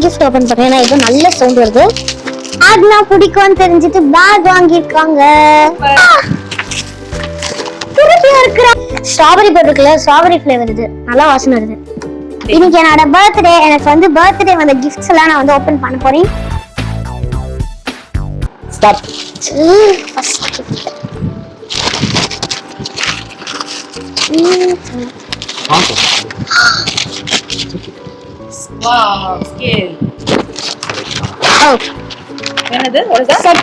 Gift open பண்றேன். ஏன்னா இது நல்ல சவுண்ட் வருது. ஆக்னா பிடிக்கும்னு தெரிஞ்சிட்டு பேக் வாங்கிருக்காங்க. ஸ்ட்ராபெரி போட்டிருக்குல, ஸ்ட்ராபெரி ஃபிளேவர் இது. நல்லா வாசனை வருது. இன்னைக்கு என்னோட பர்த்டே. எனக்கு வந்து பர்த்டே வந்த கிஃப்ட்ஸ் எல்லாம் நான் வந்து ஓபன் பண்ண போறேன். Start. First gift. Wow, scale. Oh. என்னது? What is that? Set.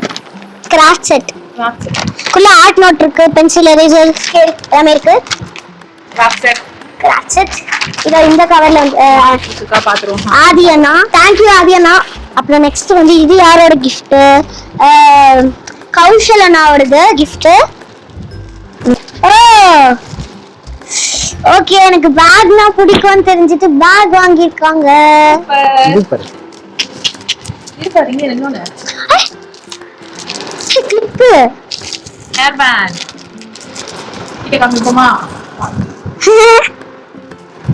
Craft set. Craft set. குள்ள ஆர்ட் நோட் இருக்கு, பென்சில், எரேசர், ஸ்கேல் எல்லாமே இருக்கு. Craft set. Craft set. இத இந்த கவர்ல இதுக்கா பாத்துறோம். ஆதி அண்ணா. Thank you ஆதி அண்ணா. அப்புறம் நெக்ஸ்ட் வந்து இது யாரோட gift? கௌஷல் அண்ணாவோட gift. ஓகே, எனக்கு பேக்னா பிடிக்கும்னு தெரிஞ்சிட்டு பேக் வாங்கிருக்காங்க. சூப்பர். இது பாருங்க என்னன்னு. கிளிப். Hair band. இது காமிப்போமா?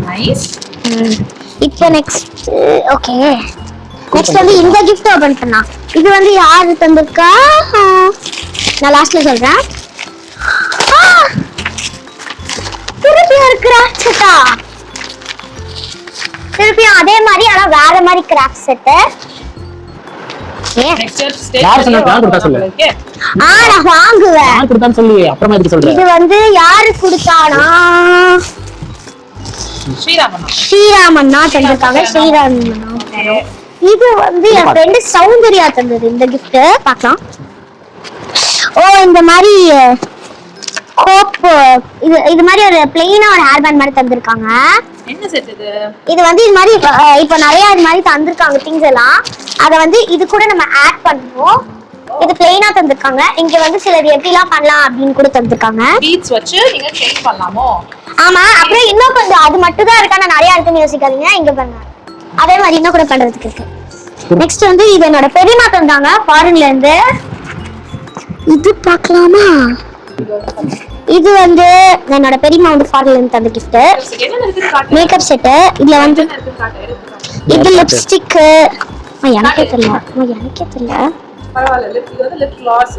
நைஸ். இப்போ நெக்ஸ்ட் ஓகே. நெக்ஸ்ட் வந்து இந்த gift ஓபன் பண்ணா. இது வந்து யாரு தந்திருக்கா? நான் லாஸ்ட்ல சொல்றேன். திருப்பியும் அதே மாதிரி ஆனா வேற மாதிரி கிராஃப்ட் செட். யார் சொன்னா நான் கொடுத்தா சொல்லு. நான் வாங்குவேன். நான் கொடுத்தான்னு சொல்லி அப்புறமா எதுக்கு சொல்ற? இது வந்து யாரு கொடுத்தானா? ஸ்ரீராமண்ணா தந்திருக்காங்க. ஸ்ரீராமண்ணா. இது வந்து என் ஃப்ரெண்ட் சௌந்தர்யா தந்தது இந்த gift. பார்க்கலாம். இந்த மாதிரி கோப் இது மாதிரி ஒரு பிளெயினா ஒரு ஹேர் பேண்ட் மாதிரி தந்திருக்காங்க. என்ன செட் இது? இது வந்து இது மாதிரி இப்போ நிறைய இது மாதிரி தந்திருக்காங்க திங்ஸ் எல்லாம். அத வந்து இது கூட நம்ம ஆட் பண்ணுவோம். இது பிளெயினா தந்திருக்காங்க. இங்க வந்து சிலது எப்படிலாம் பண்ணலாம் அப்படின்னு கூட தந்திருக்காங்க. பீட்ஸ் வச்சு நீங்க சேஞ்ச் பண்ணலாமோ? ஆமா. அப்புறம் இன்னும் கொஞ்சம் அது மட்டும் தான் இருக்கா, நான் நிறைய இருக்குன்னு யோசிக்காதீங்க. இங்க பாருங்க, அதே மாதிரி இன்னும் கூட பண்றதுக்கு இருக்கு. நெக்ஸ்ட் வந்து இது என்னோட பெரியம்மா தந்தாங்க ஃபாரின்ல இருந்து. இது பார்க்கலாமா? இது வந்து என்னோட பெரியம்மா வந்து ஃபாரின்ல இருந்து தந்த gift. Makeup set. இதுல வந்து இது லிப்ஸ்டிக். எனக்கே தெரியல. பரவாயில்லை. இது வந்து லிப் கிளாஸ்.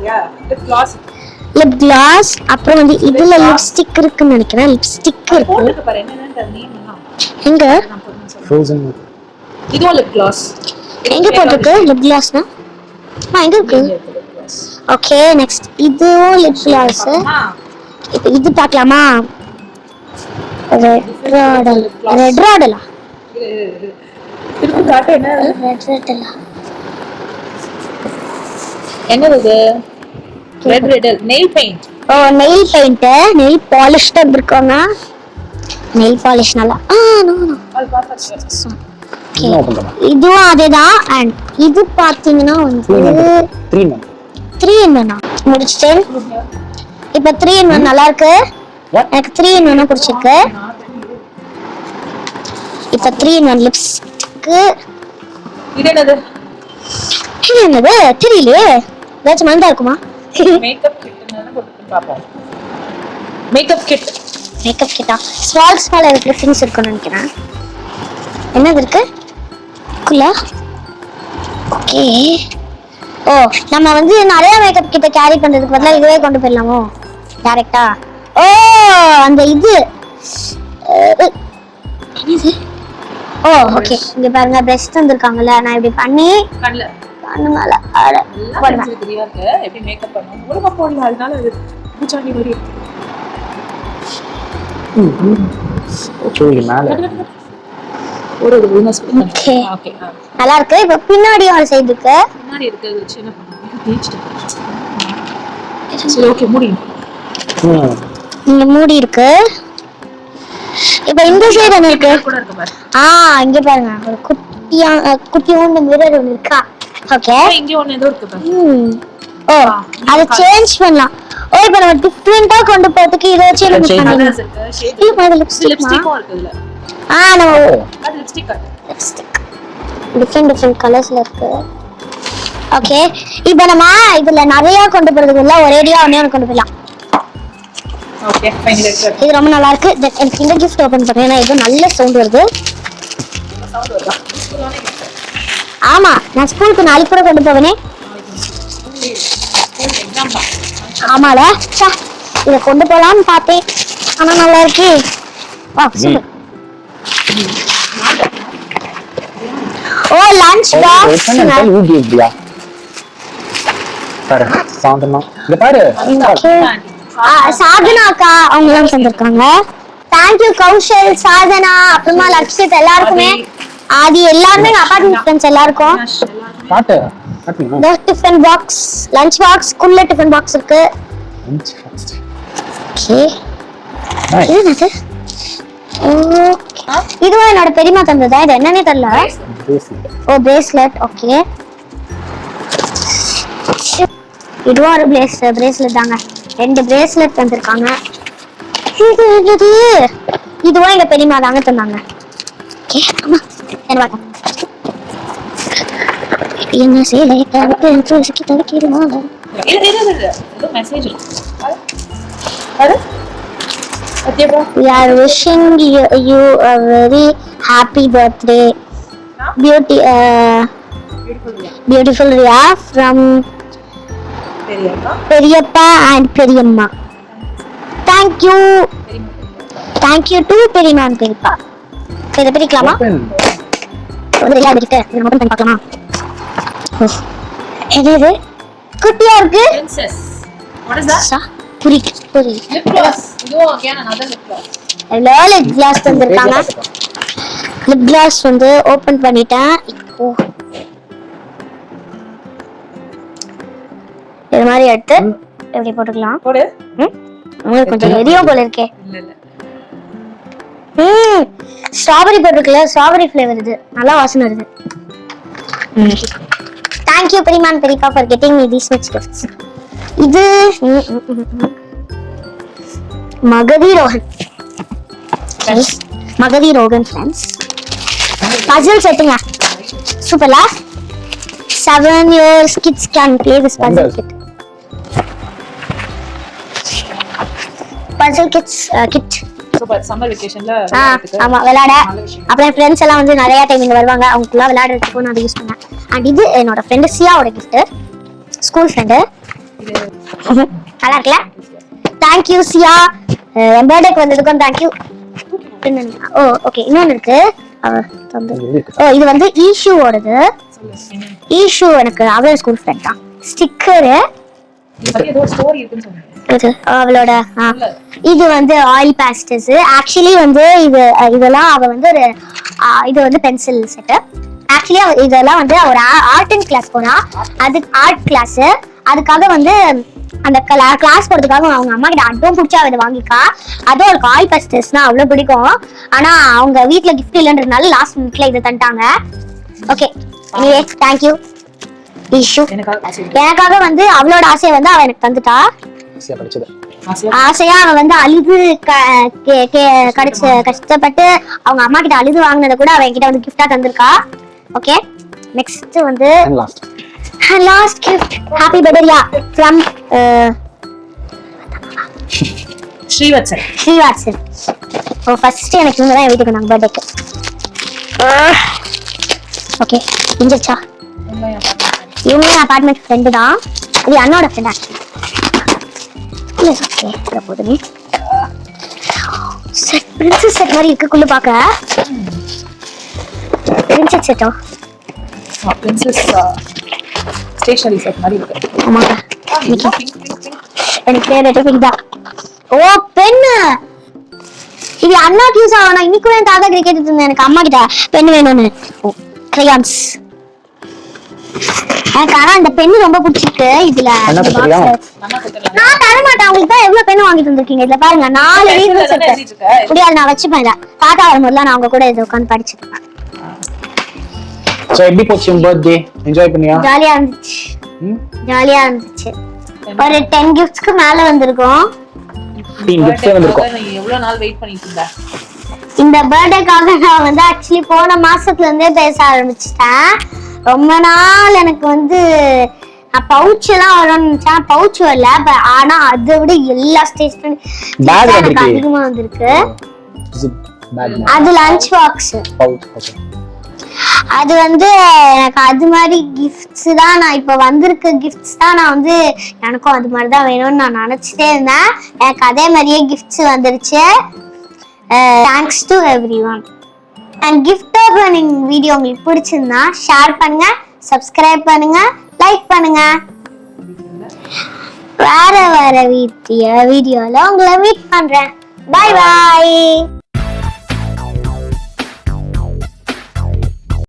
Lip gloss. அப்புறம் வந்து இதுல லிப்ஸ்டிக் இருக்குன்னு நினைக்கிறேன். லிப்ஸ்டிக் இருக்கு. போட்டுக்கு பாரு என்னன்னு நேம் என்ன? எங்க? ஃப்ரோசன். இதுவும் லிப் கிளாஸ். எங்க போட்டுருக்கு லிப் கிளாஸ்னா? எங்க இருக்கு? ஓகே, நெக்ஸ்ட் இதுவும் லிப் கிளாஸ். இது பார்க்கலாமா? ரெட் ராடலா? திருப்பி காட்டு. என்ன ரெட் ராடலா? என்னது இது? ரெட் ரெடல் nail paint. Nail paint. Nail polish தந்திருக்காங்க. நெயில் பாலிஷ் நல்லா. நோ அது பார்த்தா இதுவும் அதேதான். அண்ட் இது பாத்தீங்கன்னா வந்து 3 in 1 முடிச்சிட்டேன். இப்ப 3 in 1 நல்லா இருக்கு. எனக்கு 3 in 1 பிடிச்சிருக்கு. இப்ப 3 in 1 லிப்ஸ்டிக். இது என்னது? தெரியலையே. ஏதாச்சும் மந்தா இருக்குமா? மேக்கப் கிட்னு போட்டு பாப்போம். மேக்கப் கிட்டா ஸ்மால் டிஃபரன்ஸ் இருக்குன்னு நினைக்கிறேன். என்னது இருக்கு குள்ள? ஓகே. நம்ம வந்து நிறைய மேக்கப் கிட்ட கேரி பண்றதுக்கு பதிலா இதுவே கொண்டு போயிடலாமோ டைரக்டா? அந்த இது என்னது? ஓகே. இங்க பாருங்க பிரஷ் தந்திருக்காங்கல்ல. நான் இப்படி பண்ணி கண்ணு மேல போடுவேன். எப்படி மேக்கப் பண்ணுவோம் ஒழுங்கா போடல. அதனால அது பூச்சாண்டி மாதிரி இருக்கு. ஒரு ஓகே. நல்லா இருக்கு. இப்ப பின்னாடி ஒரு சைடு இருக்கு. பின்னாடி இருக்குது வச்சு என்ன பண்ணுவோம்? சரி ஓகே மூடி. இங்க மூடி இருக்கு. இப்ப இந்த சைடு என்ன இருக்கு? இங்க பாருங்க ஒரு குட்டியோண்டு மிரர் ஒன்னு இருக்கா? ஓகே. இங்க ஒன்னு ஏதோ இருக்கு பாருங்க. அது சேஞ்ச் பண்ணலாம். இப்ப நம்ம டிஃபரண்டா கொண்டு போறதுக்கு இத வச்சு நம்ம பண்ணலாம். இது லிப்ஸ்டிக்கும் இருக்குல்ல. நம்ம அது லிப்ஸ்டிக் டிஃபரண்ட் கலர்ஸ்ல இருக்கு. ஓகே. இப்போ நம்ம இதுல நிறைய கொண்டு போறதுக்கு இல்ல, ஒரேடியா ஒண்ணே கொண்டு போலாம். ஓகே ஃபைனலி இது ரொம்ப நல்லா இருக்கு. எனக்கு இந்த gift ஓபன் பண்ணேன். ஏன்னா இது நல்ல சவுண்ட் வருது. ஆமா நான் ஸ்கூலுக்கு நாளைக்கு கூட கொண்டு போவேனே. எக்ஸாம் தான். ஆமால இத கொண்டு போலாம்னு பார்த்தேன். ஆனா நல்லா இருக்கு. வா சூப்பர். ஓ லஞ்ச் பாக்ஸ். ஊதியா பாரு சாந்தமா இங்க பாரு. சாதனா அக்கா அவங்க எல்லாம் தந்திருக்காங்க. தேங்க்யூ கௌஷல், சாதனா, அப்புறமா லக்ஷித் எல்லாருக்குமே. ஆதி எல்லாருமே அபார்ட்மெண்ட் ஃப்ரெண்ட்ஸ் எல்லாருக்கும். பாட்டு இந்த டிஃபன் பாக்ஸ், லஞ்ச் பாக்ஸ், குள்ள டிஃபன் பாக்ஸ் இருக்கு. ஓகே என்னது? இதுவும் என்னோட பெரியமா தந்ததா? இது என்னன்னே தெரியல. ஓ பிரேஸ்லெட். ஓகே இதுவும் ஒரு பிரேஸ்லெட் தாங்க. 2 பிரேஸ்லெட் தந்திருக்காங்க. இதுவும் எங்க பெரியமா தாங்க தந்தாங்க. ஓகே ஆமா என்ன சேலை தடுத்து தடுக்கிடுமா? ஏதோ மெசேஜ் பாரு. We are wishing you a very happy birthday. Beautiful Ria from Periyappa and Periyamma. Thank you to Periyamma and Periyappa. இதை பிரிக்கலாமா? தெரியாது இருக்கு. நம்ம ஓபன் பண்ணி பார்க்கலாமா? இது குட்டியா இருக்கு. Princess. What is that? Puri Lip gloss. இதுவும் again another lip gloss. Lip gloss தந்திருக்காங்க. லிப் கிளாஸ் வந்து ஓபன் பண்ணிட்டேன். இப்போ இது மாதிரி எடுத்து எப்படி போட்டுக்கலாம்? போடு. உங்களுக்கு கொஞ்சம் எரியும் போல இருக்கே. இல்ல இல்ல. ஸ்ட்ராபெரி போட்டுருக்குல, ஸ்ட்ராபெரி ஃப்ளேவர் இது. நல்லா வாசனை வருது. Thank you Periyamma and Periyappa for getting me these much gifts. இது மகதி ரோகன். மகதி ரோகன் ஃப்ரெண்ட்ஸ். பசில் செட்டுங்க. சூப்பர்ல. 7 years kids can play this puzzle kit. Puzzle kits kit. Super. Summer வெகேஷன்ல ஆமா விளையாட. அப்புறம் ஃப்ரெண்ட்ஸ் எல்லாம் வந்து நிறைய டைம் இங்க வருவாங்க. அவங்களுக்குலாம் விளையாடுறதுக்கு நான் யூஸ் பண்ணேன். அண்ட் இது என்னோட ஃப்ரெண்ட் சியாவோட கிஃப்ட். School friend. நல்லா இருக்குல்ல? Thank you சியா. என் பர்த்டேக்கு வந்ததுக்கும் thank you. ஓ ஓகே இன்னொன்னு இருக்கு. ஓ இது வந்து ஈஷுவோடது. ஈஷு எனக்கு அவளோட ஸ்கூல் ஃப்ரெண்ட் தான். ஸ்டிக்கர். ஏதோ ஸ்டோரி இருக்குன்னு சொன்னீங்க. அவளோட இது வந்து ஆயில் பேஸ்டல்ஸ். ஆக்சுவலி வந்து இதெல்லாம் அவ வந்து ஒரு இது வந்து பென்சில் செட். ஆக்சுவலி இதெல்லாம் வந்து ஒரு ஆர்ட் அண்ட் கிளாஸ் போனா, அது ஆர்ட் கிளாஸ். அதுக்காக வந்து அந்த கிளாஸ் போறதுக்காக அவங்க அம்மா கிட்ட அட்டும் பிடிச்சா அதை வாங்கிக்கா. அதுவும் ஒரு ஆயில் பேஸ்டல்ஸ்னா அவ்வளவு பிடிக்கும். ஆனா அவங்க வீட்டுல கிஃப்ட் இல்லைன்றதுனால லாஸ்ட் மினிட்ல இதை தந்துட்டாங்க. Okay anyway thank you Ishu. எனக்காக வந்து அவளோட ஆசையை வந்து அவ எனக்கு தந்துட்டா. ஆசையா அவ வந்து அழுது கஷ்டப்பட்டு அவங்க அம்மா கிட்ட அழுது வாங்கினதை கூட அவ என்கிட்ட வந்து கிஃப்டா தந்திருக்கா. ஓகே நெக்ஸ்ட் வந்து last gift. Happy birthday from Srivatsan. Srivatsan. Oh first எனக்கு இவங்க தான் வீட்டுக்கு வந்தாங்க பர்த்டேக்கு. ஓகே இஞ்சச்சா இவங்க அபார்ட்மெண்ட் ஃப்ரெண்டு தான். இது அண்ணோட ஃப்ரெண்ட் ஆக்சுவலி. ஓகே இத போடுங்க. செட் பிரின்சஸ் செட் மாதிரி இருக்குள்ள பாக்க. பிரின்சஸ் செட்டோ? பிரின்சஸ் ஸ்டேஷனரி செட் மாதிரி இருக்கு. ஆமா எனக்கு ஃபேவரட் பிங்க் தான். ஓ பென். இது அண்ணா யூஸ் ஆகணும். இன்னைக்கு கூட தாத்தா கிரிக்கெட் இருந்தேன். எனக்கு அம்மா கிட்ட பென் வேணும்னு. ஓ கிரையான்ஸ். எனக்கு ஆனா இந்த பென் ரொம்ப பிடிச்சிருக்கு. இதுல நான் தர மாட்டேன். உங்களுக்கு தான் எவ்வளவு பென் வாங்கி தந்திருக்கீங்க. இதுல பாருங்க 4 ரீசன்ஸ் இருக்கு. முடியாது நான் வச்சுப்பேன். இத தாத்தா வரும்போது நான் அவங்க கூட இத உட்கார்ந்து படிச்சிட்டு இருப்பேன். சோ எப்படி போச்சு உங்க பர்த்டே? என்ஜாய் பண்ணியா? ஜாலியா இருந்துச்சு. ஜாலியா இருந்துச்சு. ஒரு 10 கிஃப்ட்ஸ்க்கு மேல வந்திருக்கும். 10 கிஃப்ட்ஸ் வந்திருக்கும். எவ்வளவு நாள் வெயிட் பண்ணிட்டு இருந்த? இந்த பர்த்டேக்காக நான் வந்து ஆக்சுவலி போன மாசத்துல இருந்தே பேச ஆரம்பிச்சிட்டேன். ரொம்ப நாள் எனக்கு வந்து பவுச் எல்லாம் வரும்னு நினைச்சேன். பவுச் வரல. ஆனா அதை விட எல்லா ஸ்டேஷன் அதிகமா வந்திருக்கு. அது லஞ்ச் பாக்ஸ். அது வந்து எனக்கு அது மாதிரி கிஃப்ட்ஸ் தான் நான் இப்போ வந்திருக்க கிஃப்ட்ஸ் தான் நான் வந்து எனக்கும் அது மாதிரி தான் வேணும்னு நான் நினச்சிட்டே இருந்தேன். எனக்கு அதே மாதிரியே கிஃப்ட்ஸ் வந்துருச்சு. Thanks to every one. And gift opening video உங்களுக்கு பிடிச்சிருந்தா ஷேர் பண்ணுங்க, சப்ஸ்கிரைப் பண்ணுங்க, லைக் பண்ணுங்க. வேற வீடியோல உங்களை மீட் பண்றேன். Bye bye.